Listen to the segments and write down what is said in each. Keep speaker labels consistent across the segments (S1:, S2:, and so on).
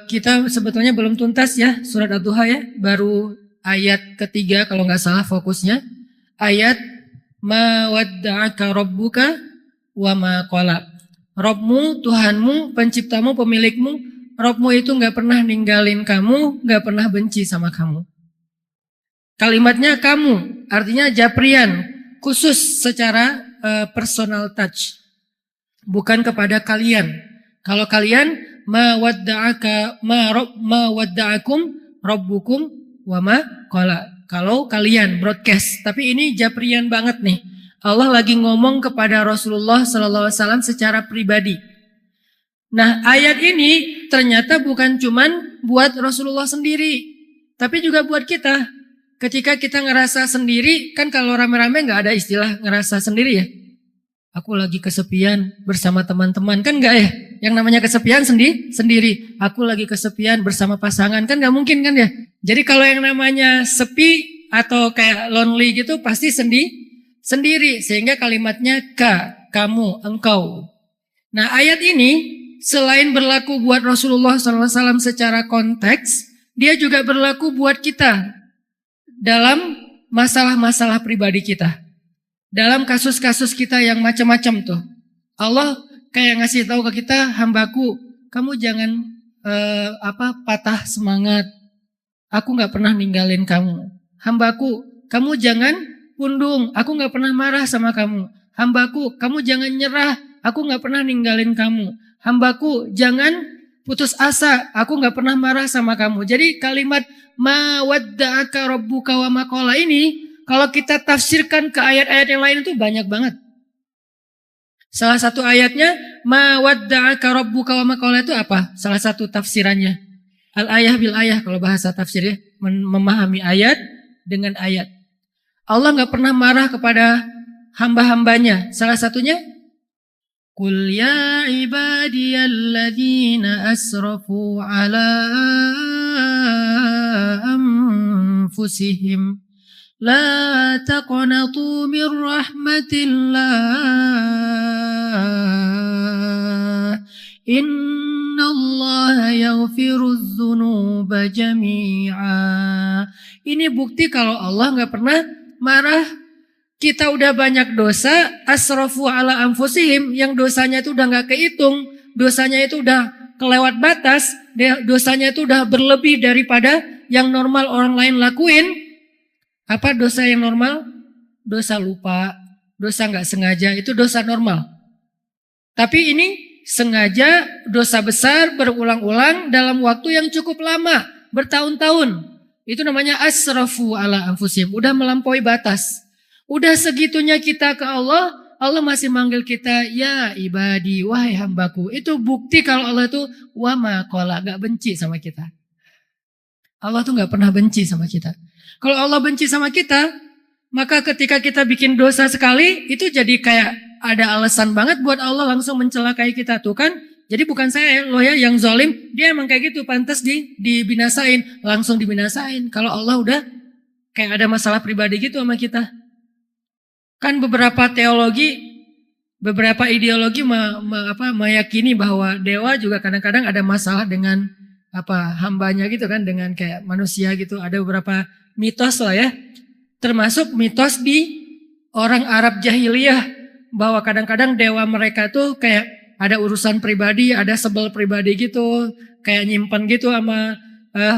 S1: kita sebetulnya belum tuntas ya surat Ad-Duha ya, baru ayat ketiga kalau nggak salah fokusnya. Ayat ma wadda'aka rabbuka wa ma qala. Robmu, Tuhanmu, penciptamu, pemilikmu, Robmu itu nggak pernah ninggalin kamu, nggak pernah benci sama kamu. Kalimatnya kamu, artinya japrian, khusus secara personal touch, bukan kepada kalian. Kalau kalian ma wadda'akum rabbukum wa ma qala. Kalau kalian broadcast, tapi ini japrian banget nih. Allah lagi ngomong kepada Rasulullah sallallahu alaihi wasallam secara pribadi. Nah, ayat ini ternyata bukan cuman buat Rasulullah sendiri, tapi juga buat kita. Ketika kita ngerasa sendiri, kan kalau rame-rame nggak ada istilah ngerasa sendiri ya. Aku lagi kesepian bersama teman-teman, kan nggak ya? Yang namanya kesepian sendiri. Aku lagi kesepian bersama pasangan, kan nggak mungkin kan ya? Jadi kalau yang namanya sepi atau kayak lonely gitu pasti sendiri. Sehingga kalimatnya kamu, engkau. Nah, ayat ini selain berlaku buat Rasulullah SAW secara konteks, dia juga berlaku buat kita dalam masalah-masalah pribadi kita. Dalam kasus-kasus kita yang macam-macam tuh. Allah kayak ngasih tahu ke kita, hambaku, kamu jangan patah semangat. Aku gak pernah ninggalin kamu. Hambaku, kamu jangan pundung. Aku gak pernah marah sama kamu. Hambaku, kamu jangan nyerah. Aku gak pernah ninggalin kamu. Hambaku, jangan putus asa. Aku gak pernah marah sama kamu. Jadi kalimat ma wadda'aka rabbuka wa ma qala ini, kalau kita tafsirkan ke ayat-ayat yang lain itu banyak banget. Salah satu ayatnya ma wadda'aka rabbuka wa ma qala itu apa? Salah satu tafsirannya al-ayah bil ayah kalau bahasa tafsir ya, memahami ayat dengan ayat. Allah gak pernah marah kepada hamba-hambanya. Salah satunya Qul ya ibadiyalladzina asrafu ala anfusihim la taqnatu min rahmatillah innallaha yaghfirudz dzunuba jami'a. Ini bukti kalau Allah gak pernah marah. Kita udah banyak dosa, asrafu ala anfusihim, yang dosanya itu udah gak kehitung, dosanya itu udah kelewat batas, dosanya itu udah berlebih daripada yang normal orang lain lakuin. Apa dosa yang normal? Dosa lupa, dosa gak sengaja, itu dosa normal. Tapi ini sengaja, dosa besar, berulang-ulang dalam waktu yang cukup lama, bertahun-tahun. Itu namanya asrafu ala anfusihim, udah melampaui batas. Udah segitunya kita ke Allah, Allah masih manggil kita, ya ibadi, wahai hambaku. Itu bukti kalau Allah itu wa ma qala, gak benci sama kita. Allah tuh gak pernah benci sama kita. Kalau Allah benci sama kita, maka ketika kita bikin dosa sekali, itu jadi kayak ada alasan banget buat Allah langsung mencelakai kita tuh kan. Jadi bukan saya loh ya yang zalim, dia emang kayak gitu, pantas dibinasain, langsung dibinasain. Kalau Allah udah kayak ada masalah pribadi gitu sama kita. Kan beberapa teologi, beberapa ideologi meyakini bahwa dewa juga kadang-kadang ada masalah dengan hambanya gitu kan, dengan kayak manusia gitu. Ada beberapa mitos lah ya, termasuk mitos di orang Arab jahiliyah bahwa kadang-kadang dewa mereka tuh kayak ada urusan pribadi, ada sebel pribadi gitu, kayak nyimpan gitu sama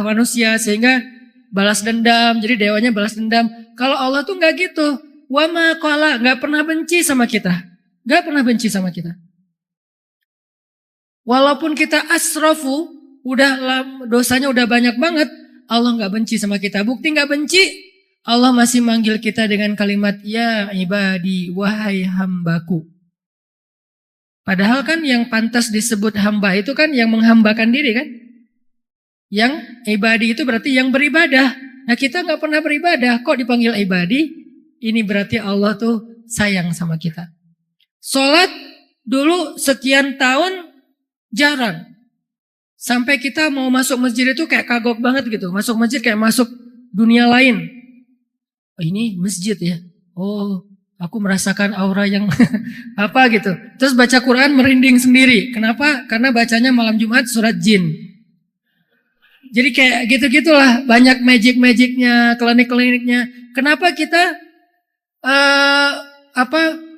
S1: manusia sehingga balas dendam. Jadi dewanya balas dendam. Kalau Allah tuh nggak gitu. Wa ma qala, gak pernah benci sama kita. Gak pernah benci sama kita. Walaupun kita asrafu, dosanya udah banyak banget, Allah gak benci sama kita. Bukti gak benci, Allah masih manggil kita dengan kalimat ya ibadi, wahai hambaku. Padahal kan yang pantas disebut hamba itu kan yang menghambakan diri kan. Yang ibadi itu berarti yang beribadah. Nah kita gak pernah beribadah, kok dipanggil ibadi? Ini berarti Allah tuh sayang sama kita. Sholat dulu sekian tahun jarang. Sampai kita mau masuk masjid itu kayak kagok banget gitu. Masuk masjid kayak masuk dunia lain. Oh, ini masjid ya. Oh, aku merasakan aura yang apa gitu. Terus baca Quran merinding sendiri. Kenapa? Karena bacanya malam Jumat surat Jin. Jadi kayak gitu-gitulah, banyak magic-magicnya, klinik-kliniknya. Kenapa kita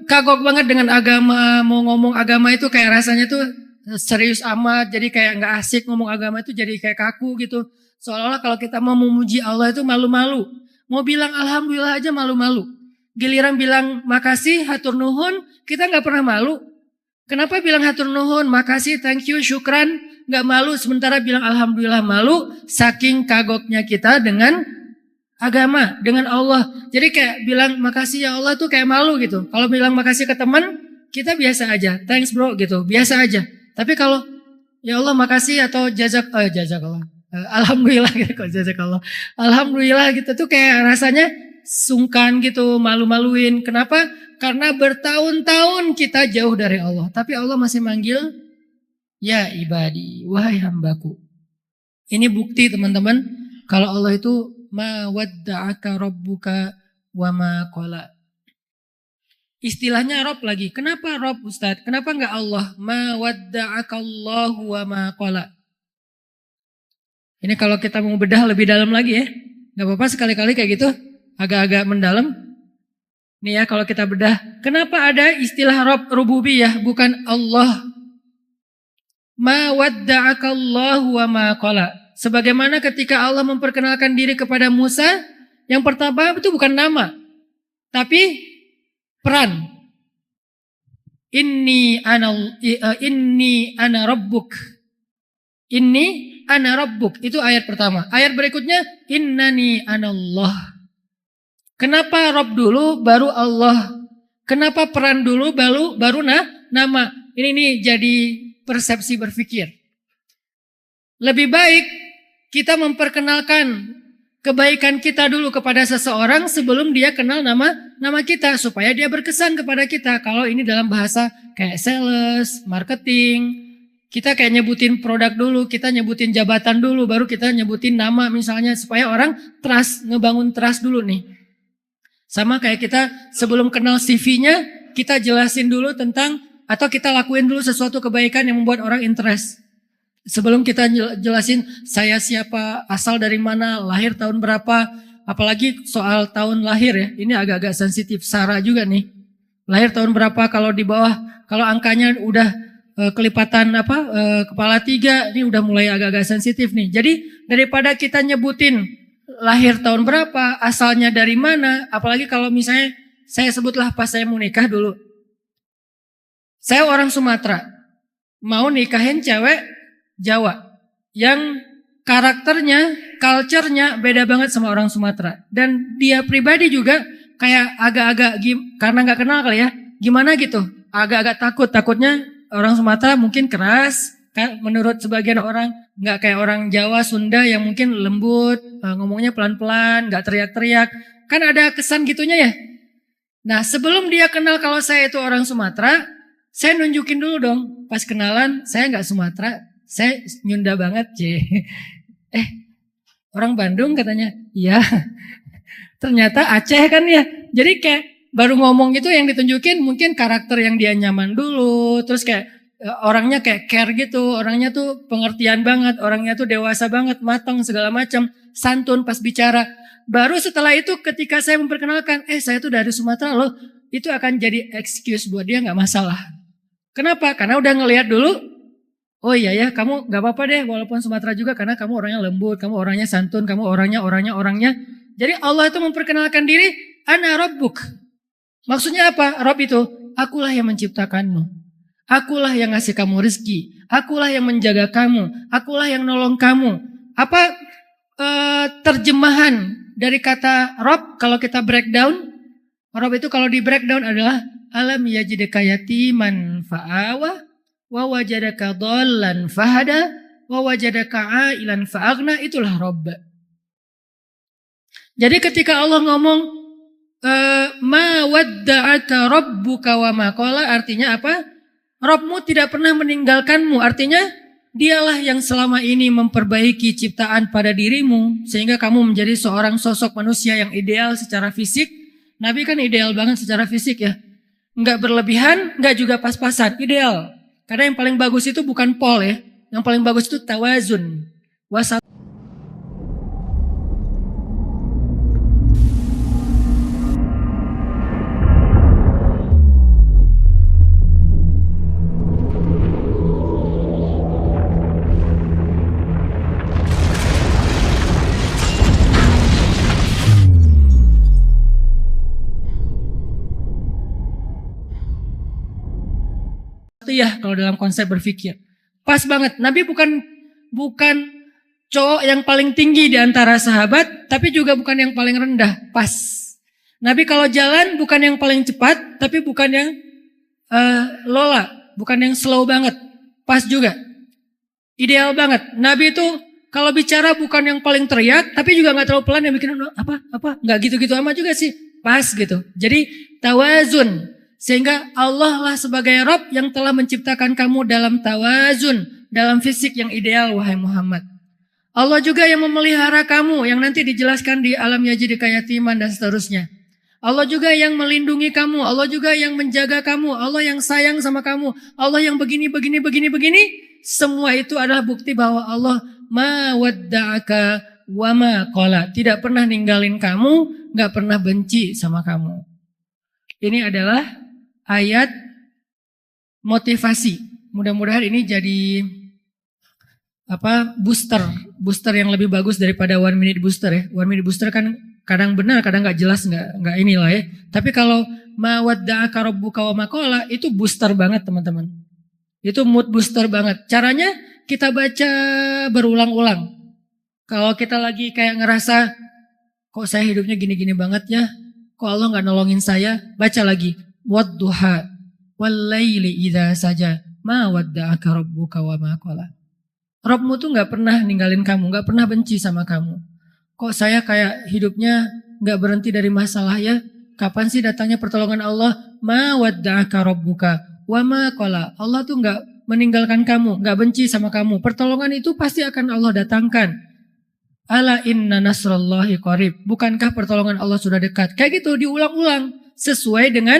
S1: kagok banget dengan agama, mau ngomong agama itu kayak rasanya tuh serius amat, jadi kayak nggak asik ngomong agama itu jadi kayak kaku gitu. Seolah-olah kalau kita mau memuji Allah itu malu-malu. Mau bilang alhamdulillah aja malu-malu. Giliran bilang makasih, hatur nuhun, kita nggak pernah malu. Kenapa bilang hatur nuhun, makasih, thank you, syukran, nggak malu. Sementara bilang alhamdulillah malu, saking kagoknya kita dengan agama, dengan Allah. Jadi kayak bilang makasih ya Allah tuh kayak malu gitu. Kalau bilang makasih ke teman, kita biasa aja, thanks bro gitu, biasa aja. Tapi kalau ya Allah makasih atau jazakallah, alhamdulillah gitu, kok jazakallah, alhamdulillah gitu tuh kayak rasanya sungkan gitu, malu-maluin. Kenapa? Karena bertahun-tahun kita jauh dari Allah, tapi Allah masih manggil ya ibadi, wahai hambaku. Ini bukti teman-teman kalau Allah itu ma wadda'aka rabbuka wa ma qala. Istilahnya Rob lagi. Kenapa Rob Ustadz? Kenapa enggak Allah? Ma wadda'aka Allahu wa ma qala. Ini kalau kita mau bedah lebih dalam lagi ya. Enggak apa-apa sekali-kali kayak gitu. Agak-agak mendalam. Nih ya kalau kita bedah. Kenapa ada istilah Rob rububiyah bukan Allah? Ma wadda'aka Allahu wa ma qala. Sebagaimana ketika Allah memperkenalkan diri kepada Musa, yang pertama itu bukan nama, tapi peran. Inni ana rabbuk. Inni ana rabbuk. Itu ayat pertama. Ayat berikutnya innani anallah. Kenapa Rabb dulu baru Allah? Kenapa peran dulu baru nama? Ini nih jadi persepsi berpikir. Lebih baik kita memperkenalkan kebaikan kita dulu kepada seseorang sebelum dia kenal nama kita supaya dia berkesan kepada kita. Kalau ini dalam bahasa kayak sales, marketing, kita kayak nyebutin produk dulu, kita nyebutin jabatan dulu, baru kita nyebutin nama misalnya supaya orang trust, ngebangun trust dulu nih. Sama kayak kita sebelum kenal CV-nya, kita jelasin dulu tentang atau kita lakuin dulu sesuatu kebaikan yang membuat orang interest. Sebelum kita jelasin saya siapa, asal dari mana, lahir tahun berapa, apalagi soal tahun lahir ya, ini agak-agak sensitif. Sarah juga nih, lahir tahun berapa, kalau di bawah, kalau angkanya udah kelipatan kepala 3, ini udah mulai agak-agak sensitif nih. Jadi daripada kita nyebutin lahir tahun berapa, asalnya dari mana, apalagi kalau misalnya saya sebutlah pas saya mau nikah dulu. Saya orang Sumatera, mau nikahin cewek Jawa yang karakternya, culture-nya beda banget sama orang Sumatera. Dan dia pribadi juga kayak agak-agak, karena gak kenal kali ya, gimana gitu, agak-agak takutnya orang Sumatera mungkin keras, kan, menurut sebagian orang gak kayak orang Jawa, Sunda yang mungkin lembut, ngomongnya pelan-pelan, gak teriak-teriak, kan ada kesan gitunya ya. Nah sebelum dia kenal kalau saya itu orang Sumatera, saya nunjukin dulu dong, pas kenalan saya gak Sumatera, saya Nyunda banget, orang Bandung katanya, iya. Ternyata Aceh kan ya. Jadi kayak baru ngomong itu yang ditunjukin mungkin karakter yang dia nyaman dulu, terus kayak orangnya kayak care gitu, orangnya tuh pengertian banget, orangnya tuh dewasa banget, matang segala macam, santun pas bicara. Baru setelah itu ketika saya memperkenalkan, saya tuh dari Sumatera loh, itu akan jadi excuse buat dia nggak masalah. Kenapa? Karena udah ngelihat dulu. Oh iya ya, kamu gak apa-apa deh walaupun Sumatera juga karena kamu orangnya lembut, kamu orangnya santun, kamu orangnya. Jadi Allah itu memperkenalkan diri, ana rabbuk. Maksudnya apa? Rabb itu, akulah yang menciptakanmu. Akulah yang ngasih kamu rezeki. Akulah yang menjaga kamu. Akulah yang nolong kamu. Apa terjemahan dari kata Rabb kalau kita breakdown? Rabb itu kalau di breakdown adalah alam yajidka yatiman fa'awa. Wa wajadaka dhallan fahada wa wajadaka ailan fa'aghna, itulah Rabb. Jadi ketika Allah ngomong ma wadda'aka rabbuka wa ma qala, artinya apa? Rabbmu tidak pernah meninggalkanmu, artinya dialah yang selama ini memperbaiki ciptaan pada dirimu sehingga kamu menjadi seorang sosok manusia yang ideal secara fisik. Nabi kan ideal banget secara fisik ya. Enggak berlebihan, enggak juga pas-pasan, ideal. Karena yang paling bagus itu bukan pol ya. Yang paling bagus itu tawazun. misaliyah kalau dalam konsep berpikir. Pas banget. Nabi bukan cowok yang paling tinggi di antara sahabat, tapi juga bukan yang paling rendah. Pas. Nabi kalau jalan bukan yang paling cepat, tapi bukan yang lola, bukan yang slow banget. Pas juga. Ideal banget. Nabi itu kalau bicara bukan yang paling teriak, tapi juga nggak terlalu pelan yang bikin apa, nggak gitu-gitu amat juga sih. Pas gitu. Jadi tawazun. Sehingga Allah lah sebagai Rabb yang telah menciptakan kamu dalam tawazun, dalam fisik yang ideal, wahai Muhammad. Allah juga yang memelihara kamu, yang nanti dijelaskan di alam yajid kayatiman dan seterusnya. Allah juga yang melindungi kamu, Allah juga yang menjaga kamu, Allah yang sayang sama kamu, Allah yang begini. Semua itu adalah bukti bahwa Allah ma wadda'aka wa ma qala. Tidak pernah ninggalin kamu, gak pernah benci sama kamu. Ini adalah ayat motivasi. Mudah-mudahan ini jadi booster yang lebih bagus daripada 1 minute booster ya. 1 minute booster kan kadang benar, kadang nggak jelas, nggak inilah ya. Tapi kalau ma wadda'aka rabbuka wa ma qala itu booster banget teman-teman. Itu mood booster banget. Caranya kita baca berulang-ulang. Kalau kita lagi kayak ngerasa kok saya hidupnya gini-gini banget ya, kok Allah nggak nolongin saya, baca lagi. Wadduha wallaili idza saja ma wadda'aka rabbuka wa ma qala. Rabbmu tuh gak pernah ninggalin kamu, gak pernah benci sama kamu. Kok saya kayak hidupnya gak berhenti dari masalah ya? Kapan sih datangnya pertolongan Allah? Ma wadda'aka rabbuka wa ma qala. Allah tuh gak meninggalkan kamu, gak benci sama kamu. Pertolongan itu pasti akan Allah datangkan. Ala inna nasrallahi qarib. Bukankah pertolongan Allah sudah dekat? Kayak gitu diulang-ulang sesuai dengan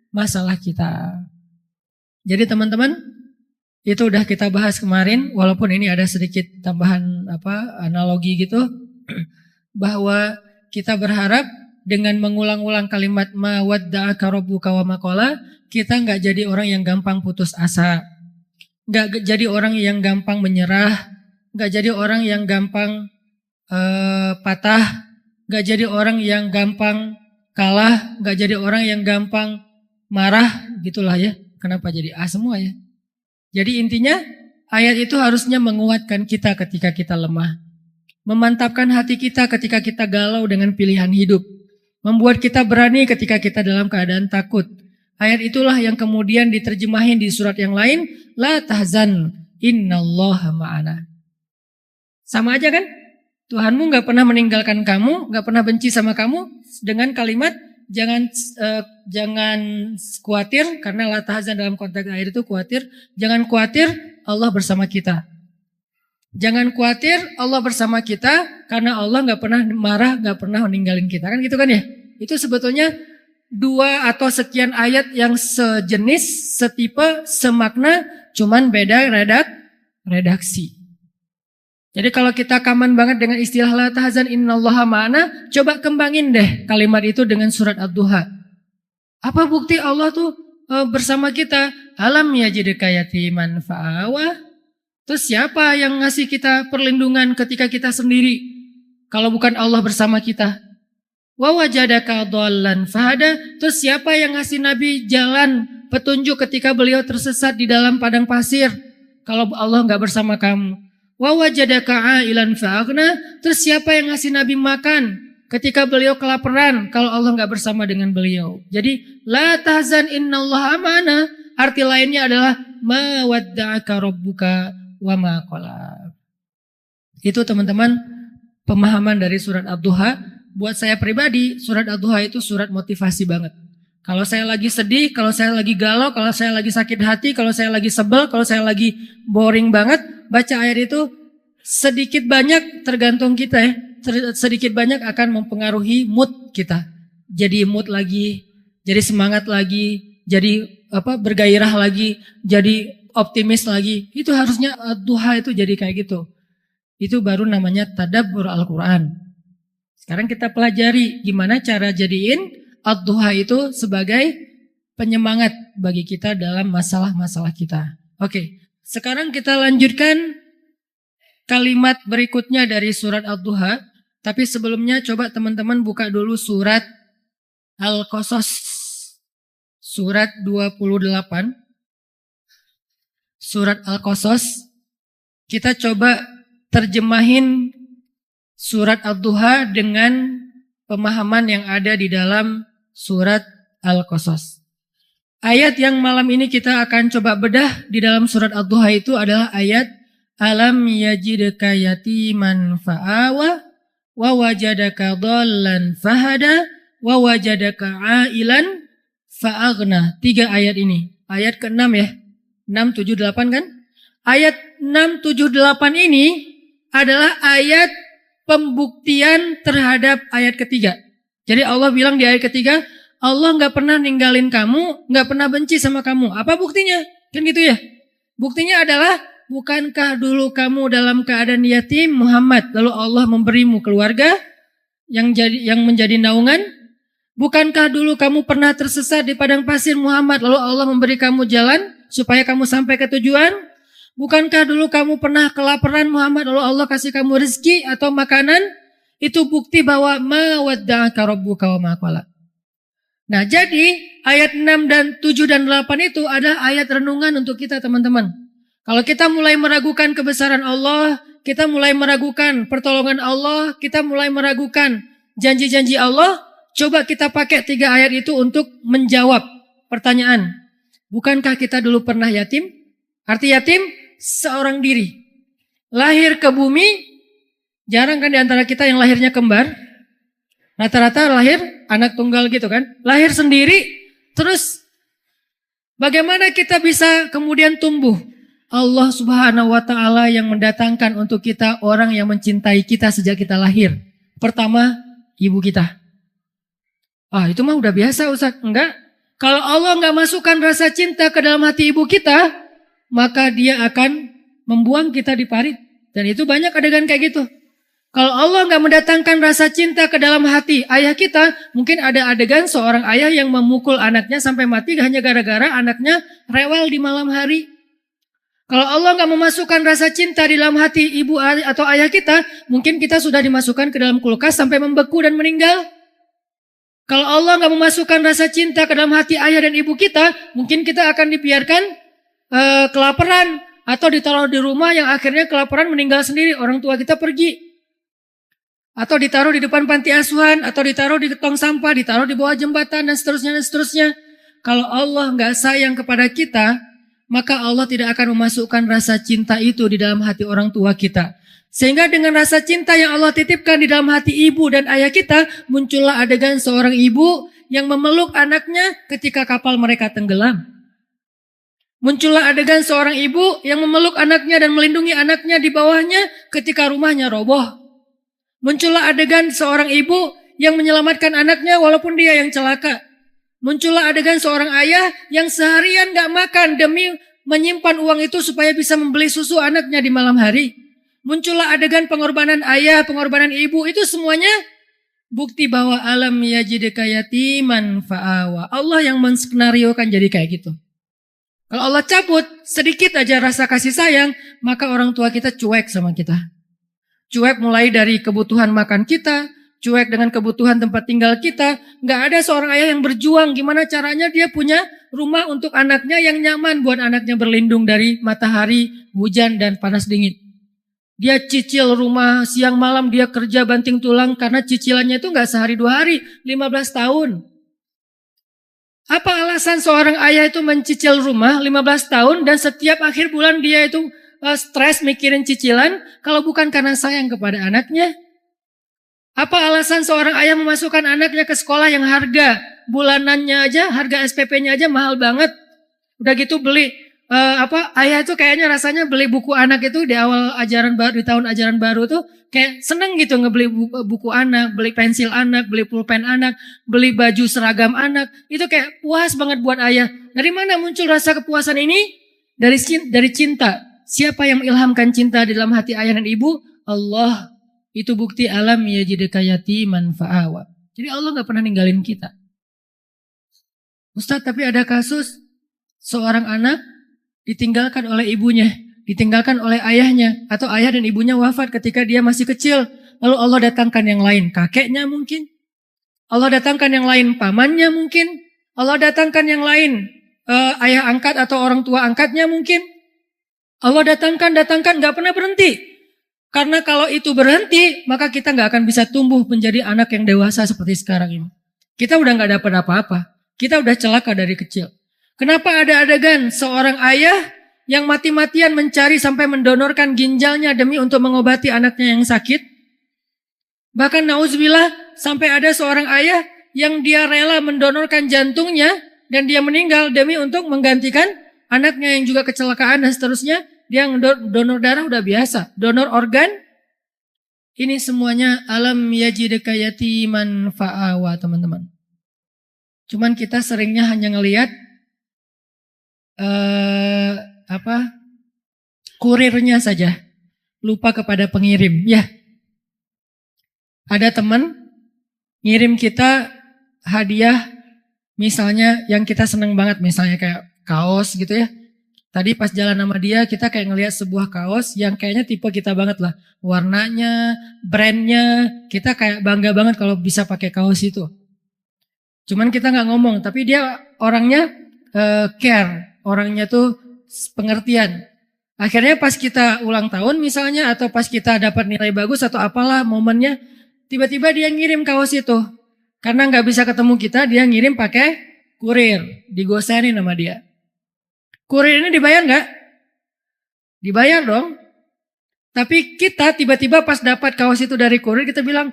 S1: masalah kita. Jadi teman-teman, itu udah kita bahas kemarin, walaupun ini ada sedikit tambahan analogi gitu, bahwa kita berharap dengan mengulang-ulang kalimat ma wadda'aka rabbuka wa ma qala, kita nggak jadi orang yang gampang putus asa, nggak jadi orang yang gampang menyerah, nggak jadi orang yang gampang patah, nggak jadi orang yang gampang kalah, nggak jadi orang yang gampang marah, gitulah ya. Kenapa jadi semua ya? Jadi intinya ayat itu harusnya menguatkan kita ketika kita lemah. Memantapkan hati kita ketika kita galau dengan pilihan hidup. Membuat kita berani ketika kita dalam keadaan takut. Ayat itulah yang kemudian diterjemahin di surat yang lain. La tahzan innallaha ma'ana. Sama aja kan? Tuhanmu gak pernah meninggalkan kamu, gak pernah benci sama kamu. Dengan kalimat jangan khawatir, karena la tahzan dalam konteks ayat itu khawatir. Jangan khawatir, Allah bersama kita. Jangan khawatir, Allah bersama kita, karena Allah gak pernah marah, gak pernah meninggalin kita. Kan gitu kan ya? Itu sebetulnya 2 atau sekian ayat yang sejenis, setipe, semakna, cuman beda redaksi. Jadi kalau kita kaman banget dengan istilah la tahzan innallaha ma'ana, coba kembangin deh kalimat itu dengan surat Ad-Duha. Apa bukti Allah tuh bersama kita? Alam yajidka yatiman fa'awa. Terus siapa yang ngasih kita perlindungan ketika kita sendiri? Kalau bukan Allah bersama kita. Wa wajadaka dhallan fahada. Terus siapa yang ngasih Nabi jalan petunjuk ketika beliau tersesat di dalam padang pasir? Kalau Allah enggak bersama kamu. Wa wajadaka ailan fa'aghna. Terus siapa yang ngasih Nabi makan ketika beliau kelaparan kalau Allah enggak bersama dengan beliau? Jadi la tahzan innallaha ma'ana, arti lainnya adalah ma wadda'aka rabbuka wa ma qala. Itu teman-teman pemahaman dari surat Ad-Duha. Buat saya pribadi, surat Ad-Duha itu surat motivasi banget. Kalau saya lagi sedih, kalau saya lagi galau, kalau saya lagi sakit hati, kalau saya lagi sebel, kalau saya lagi boring banget, baca ayat itu sedikit banyak tergantung kita ya. Sedikit banyak akan mempengaruhi mood kita. Jadi mood lagi, jadi semangat lagi, jadi bergairah lagi, jadi optimis lagi. Itu harusnya Ad-Duha itu jadi kayak gitu. Itu baru namanya tadabbur Al-Quran. Sekarang kita pelajari gimana cara jadiin Ad-Duha itu sebagai penyemangat bagi kita dalam masalah-masalah kita. Oke, sekarang kita lanjutkan kalimat berikutnya dari surat Ad-Duha. Tapi sebelumnya coba teman-teman buka dulu surat Al-Qasas. Surat 28. surat Al-Qasas. Kita coba terjemahin surat Ad-Duha dengan pemahaman yang ada di dalam surat Al-Qasas. Ayat yang malam ini kita akan coba bedah di dalam surat Ad-Duha itu adalah ayat Alam yajidka yatiman fa'awa wa wajadaka dhallan fahada wa wajadaka ailan fa'aghna. 3 ayat ini. Ayat ke-6 ya. 6, 7, 8 kan? Ayat 6, 7, 8 ini adalah ayat pembuktian terhadap ayat ketiga. Jadi Allah bilang di ayat ketiga, Allah gak pernah ninggalin kamu, gak pernah benci sama kamu. Apa buktinya? Kan gitu ya. Buktinya adalah, bukankah dulu kamu dalam keadaan yatim Muhammad, lalu Allah memberimu keluarga yang menjadi naungan? Bukankah dulu kamu pernah tersesat di padang pasir Muhammad, lalu Allah memberi kamu jalan supaya kamu sampai ke tujuan? Bukankah dulu kamu pernah kelaparan Muhammad, lalu Allah kasih kamu rezeki atau makanan? Itu bukti bahwa ma wadda'aka rabbuka wa ma qala. Nah, jadi ayat 6 dan 7 dan 8 itu adalah ayat renungan untuk kita teman-teman. Kalau kita mulai meragukan kebesaran Allah, kita mulai meragukan pertolongan Allah, kita mulai meragukan janji-janji Allah, coba kita pakai 3 ayat itu untuk menjawab pertanyaan. Bukankah kita dulu pernah yatim? Arti yatim, seorang diri. Lahir ke bumi, jarang kan di antara kita yang lahirnya kembar. Rata-rata lahir anak tunggal gitu kan. Lahir sendiri, terus bagaimana kita bisa kemudian tumbuh? Allah Subhanahu wa Ta'ala yang mendatangkan untuk kita orang yang mencintai kita sejak kita lahir. Pertama, ibu kita. Itu mah udah biasa Ustaz. Enggak. Kalau Allah enggak masukkan rasa cinta ke dalam hati ibu kita, maka dia akan membuang kita di parit. Dan itu banyak adegan kayak gitu. Kalau Allah enggak mendatangkan rasa cinta ke dalam hati ayah kita, mungkin ada adegan seorang ayah yang memukul anaknya sampai mati hanya gara-gara anaknya rewel di malam hari. Kalau Allah enggak memasukkan rasa cinta di dalam hati ibu atau ayah kita, mungkin kita sudah dimasukkan ke dalam kulkas sampai membeku dan meninggal. Kalau Allah enggak memasukkan rasa cinta ke dalam hati ayah dan ibu kita, mungkin kita akan dibiarkan kelaparan atau ditaruh di rumah yang akhirnya kelaparan meninggal sendiri, orang tua kita pergi. Atau ditaruh di depan panti asuhan, atau ditaruh di tong sampah, ditaruh di bawah jembatan, dan seterusnya, dan seterusnya. Kalau Allah enggak sayang kepada kita, maka Allah tidak akan memasukkan rasa cinta itu di dalam hati orang tua kita. Sehingga dengan rasa cinta yang Allah titipkan di dalam hati ibu dan ayah kita, muncullah adegan seorang ibu yang memeluk anaknya ketika kapal mereka tenggelam. Muncullah adegan seorang ibu yang memeluk anaknya dan melindungi anaknya di bawahnya ketika rumahnya roboh. Muncullah adegan seorang ibu yang menyelamatkan anaknya walaupun dia yang celaka. Muncullah adegan seorang ayah yang seharian gak makan demi menyimpan uang itu supaya bisa membeli susu anaknya di malam hari. Muncullah adegan pengorbanan ayah, pengorbanan ibu, itu semuanya bukti bahwa alam yajidka yatiman fa'awa. Allah yang menskenariokan jadi kayak gitu. Kalau Allah cabut sedikit aja rasa kasih sayang, maka orang tua kita cuek sama kita. Cuek mulai dari kebutuhan makan kita, cuek dengan kebutuhan tempat tinggal kita. Gak ada seorang ayah yang berjuang gimana caranya dia punya rumah untuk anaknya yang nyaman buat anaknya berlindung dari matahari, hujan, dan panas dingin. Dia cicil rumah siang malam, dia kerja banting tulang karena cicilannya itu gak sehari 2 hari, 15 tahun. Apa alasan seorang ayah itu mencicil rumah 15 tahun dan setiap akhir bulan dia itu stres mikirin cicilan kalau bukan karena sayang kepada anaknya? Apa alasan seorang ayah memasukkan anaknya ke sekolah yang harga bulanannya aja, harga SPP-nya aja mahal banget. Udah gitu beli ayah itu kayaknya rasanya beli buku anak itu di awal ajaran baru, di tahun ajaran baru tuh kayak seneng gitu ngebeli buku anak, beli pensil anak, beli pulpen anak, beli baju seragam anak. Itu kayak puas banget buat ayah. Dari mana muncul rasa kepuasan ini? Dari cinta. Siapa yang mengilhamkan cinta di dalam hati ayah dan ibu? Allah. Itu bukti alam yajidka yatiman fa'awa. Jadi Allah gak pernah ninggalin kita. Ustaz, tapi ada kasus seorang anak ditinggalkan oleh ibunya, ditinggalkan oleh ayahnya, atau ayah dan ibunya wafat ketika dia masih kecil. Lalu Allah datangkan yang lain, kakeknya mungkin. Allah datangkan yang lain, pamannya mungkin. Allah datangkan yang lain, ayah angkat atau orang tua angkatnya mungkin. Allah datangkan, gak pernah berhenti. Karena kalau itu berhenti, maka kita gak akan bisa tumbuh menjadi anak yang dewasa seperti sekarang ini. Kita udah gak dapat apa-apa. Kita udah celaka dari kecil. Kenapa ada adegan seorang ayah yang mati-matian mencari sampai mendonorkan ginjalnya demi untuk mengobati anaknya yang sakit? Bahkan nauzubillah, sampai ada seorang ayah yang dia rela mendonorkan jantungnya dan dia meninggal demi untuk menggantikan anaknya yang juga kecelakaan dan seterusnya. Dia donor darah udah biasa. Donor organ, ini semuanya alam yajidka yatiman fa'awa, teman-teman. Cuman kita seringnya hanya ngelihat kurirnya saja. Lupa kepada pengirim. Ya, ada teman ngirim kita hadiah, misalnya yang kita seneng banget, misalnya kayak kaos gitu ya. Tadi pas jalan sama dia, kita kayak ngelihat sebuah kaos yang kayaknya tipe kita banget lah. Warnanya, brandnya, kita kayak bangga banget kalau bisa pakai kaos itu. Cuman kita gak ngomong, tapi dia orangnya care. Orangnya tuh pengertian. Akhirnya pas kita ulang tahun misalnya, atau pas kita dapat nilai bagus atau apalah momennya, tiba-tiba dia ngirim kaos itu. Karena gak bisa ketemu kita, dia ngirim pakai kurir. Digoserin sama dia. Kurir ini dibayar nggak? Dibayar dong. Tapi kita tiba-tiba pas dapat kaos itu dari kurir, kita bilang,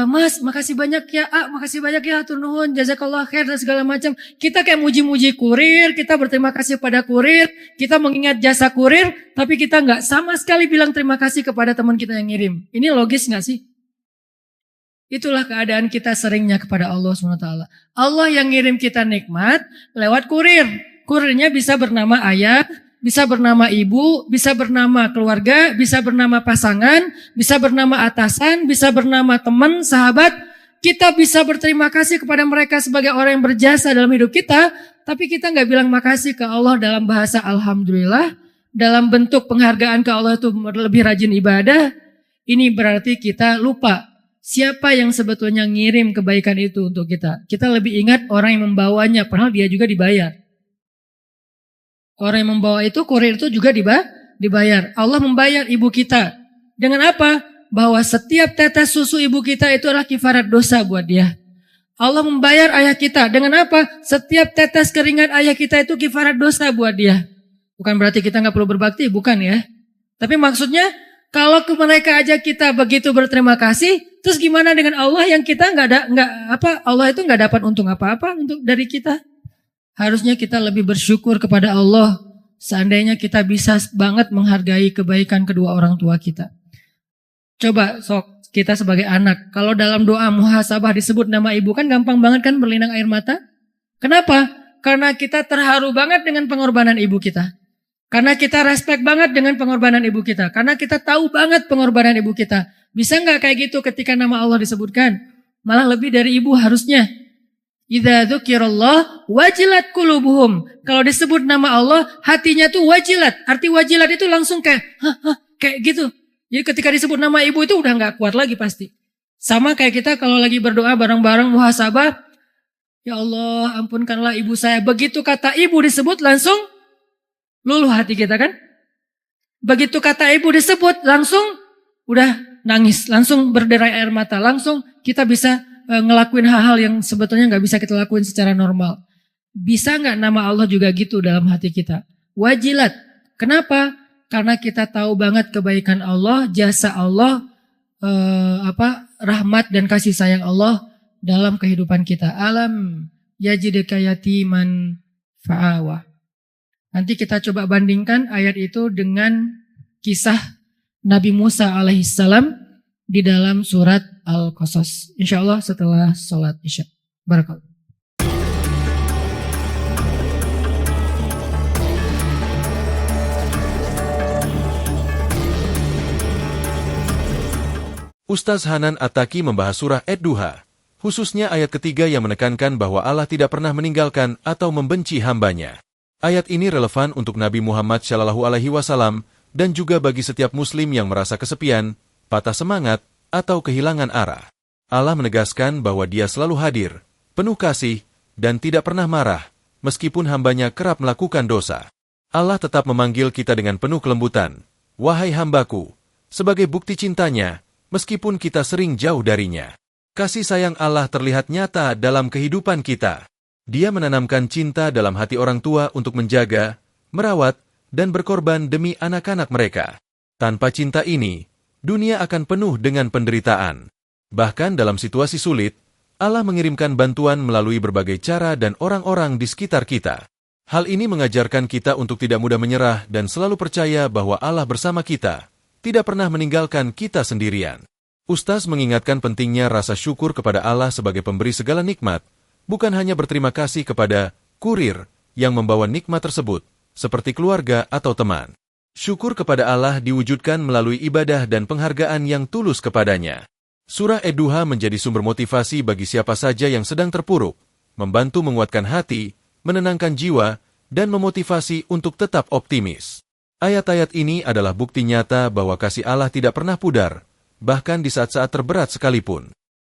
S1: Mas, makasih banyak ya, makasih banyak ya, hatur nuhun, jazakallah khair dan segala macam. Kita kayak muji-muji kurir, kita berterima kasih pada kurir, kita mengingat jasa kurir, tapi kita nggak sama sekali bilang terima kasih kepada teman kita yang ngirim. Ini logis nggak sih? Itulah keadaan kita seringnya kepada Allah SWT. Allah yang ngirim kita nikmat lewat kurir. Kurirnya bisa bernama ayah, bisa bernama ibu, bisa bernama keluarga, bisa bernama pasangan, bisa bernama atasan, bisa bernama teman, sahabat. Kita bisa berterima kasih kepada mereka sebagai orang yang berjasa dalam hidup kita, tapi kita nggak bilang makasih ke Allah dalam bahasa alhamdulillah, dalam bentuk penghargaan ke Allah itu lebih rajin ibadah. Ini berarti kita lupa siapa yang sebetulnya ngirim kebaikan itu untuk kita. Kita lebih ingat orang yang membawanya, padahal dia juga dibayar. Orang yang membawa itu, kurir itu juga dibayar. Allah membayar ibu kita. Dengan apa? Bahwa setiap tetes susu ibu kita itu adalah kifarat dosa buat dia. Allah membayar ayah kita. Dengan apa? Setiap tetes keringat ayah kita itu kifarat dosa buat dia. Bukan berarti kita nggak perlu berbakti, bukan ya. Tapi maksudnya, kalau ke mereka aja kita begitu berterima kasih, terus gimana dengan Allah yang kita Allah itu nggak dapat untung apa-apa untuk dari kita? Harusnya kita lebih bersyukur kepada Allah. Seandainya kita bisa banget menghargai kebaikan kedua orang tua kita. Coba sok kita sebagai anak. Kalau dalam doa muhasabah disebut nama ibu kan gampang banget kan berlinang air mata. Kenapa? Karena kita terharu banget dengan pengorbanan ibu kita. Karena kita respect banget dengan pengorbanan ibu kita. Karena kita tahu banget pengorbanan ibu kita. Bisa nggak kayak gitu ketika nama Allah disebutkan? Malah lebih dari ibu harusnya. Idza dzukirallah wajilat qulubuhum. Kalau disebut nama Allah, hatinya tuh wajilat. Arti wajilat itu langsung kayak kayak gitu. Jadi ketika disebut nama ibu itu udah nggak kuat lagi pasti. Sama kayak kita kalau lagi berdoa bareng-bareng muhasabah, ya Allah ampunkanlah ibu saya. Begitu kata ibu disebut langsung luluh hati kita kan? Begitu kata ibu disebut langsung udah nangis, langsung berderai air mata, langsung kita bisa ngelakuin hal-hal yang sebetulnya nggak bisa kita lakuin secara normal. Bisa nggak nama Allah juga gitu dalam hati kita? Wajilat. Kenapa? Karena kita tahu banget kebaikan Allah, jasa Allah, rahmat dan kasih sayang Allah dalam kehidupan kita. Alam yajidka yatiman fa'awa. Nanti kita coba bandingkan ayat itu dengan kisah Nabi Musa alaihissalam di dalam surat Al-Qasas. InsyaAllah setelah sholat isya. Barakallahu.
S2: Ustaz Hanan At-Taki membahas surah Ad-Duha, khususnya ayat ketiga yang menekankan bahwa Allah tidak pernah meninggalkan atau membenci hambanya. Ayat ini relevan untuk Nabi Muhammad SAW dan juga bagi setiap muslim yang merasa kesepian, patah semangat, atau kehilangan arah. Allah menegaskan bahwa Dia selalu hadir, penuh kasih, dan tidak pernah marah, meskipun hambanya kerap melakukan dosa. Allah tetap memanggil kita dengan penuh kelembutan, "Wahai hambaku," sebagai bukti cintanya, meskipun kita sering jauh darinya. Kasih sayang Allah terlihat nyata dalam kehidupan kita. Dia menanamkan cinta dalam hati orang tua untuk menjaga, merawat, dan berkorban demi anak-anak mereka. Tanpa cinta ini, dunia akan penuh dengan penderitaan. Bahkan dalam situasi sulit, Allah mengirimkan bantuan melalui berbagai cara dan orang-orang di sekitar kita. Hal ini mengajarkan kita untuk tidak mudah menyerah dan selalu percaya bahwa Allah bersama kita, tidak pernah meninggalkan kita sendirian. Ustaz mengingatkan pentingnya rasa syukur kepada Allah sebagai pemberi segala nikmat, bukan hanya berterima kasih kepada kurir yang membawa nikmat tersebut, seperti keluarga atau teman. Syukur kepada Allah diwujudkan melalui ibadah dan penghargaan yang tulus kepadanya. Surah Ad-Duha menjadi sumber motivasi bagi siapa saja yang sedang terpuruk, membantu menguatkan hati, menenangkan jiwa, dan memotivasi untuk tetap optimis. Ayat-ayat ini adalah bukti nyata bahwa kasih Allah tidak pernah pudar, bahkan di saat-saat terberat sekalipun.